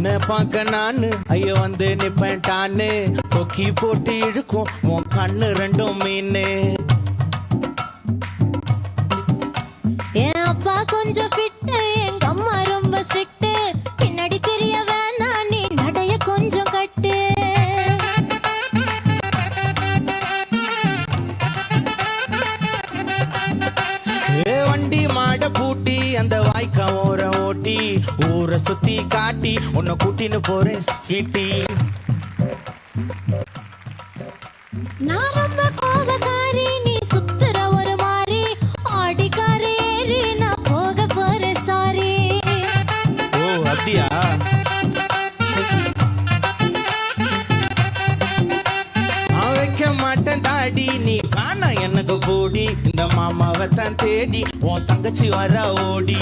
உன்னை பார்க்க நானு ஐயோ வந்து நிப்பேன்டான்னு கொக்கி போட்டு இழுக்கும் உன் கண்ணு ரெண்டும் மீனு. என் அப்பா கொஞ்சம் ஃபிட்டு, எங்க அம்மா ரொம்ப ஸ்ட்ரிக்ட். பின்னாடி தெரிய வேணா நீ நடைய கொஞ்சம் கட்டு. வண்டி மாட பூட்டி அந்த வாய்க்கா ஓர ஓட்டி ஊரை சுத்தி காட்டி உன்னை கூட்டின்னு போறேன் ஸ்வீட்டி. நான் ரொம்ப கோபக்காரி, நீ சுத்துற ஒரு மாதிரி. ஆடிக்கார ஏறி நான் போக போறேன் சாரி. ஓ அப்படியா? வைக்க மாட்டேன் தாடி நீ வேணா எனக்கு கூடி இந்த மாமாவை தான் தேடி உன் தங்கச்சி வர ஓடி.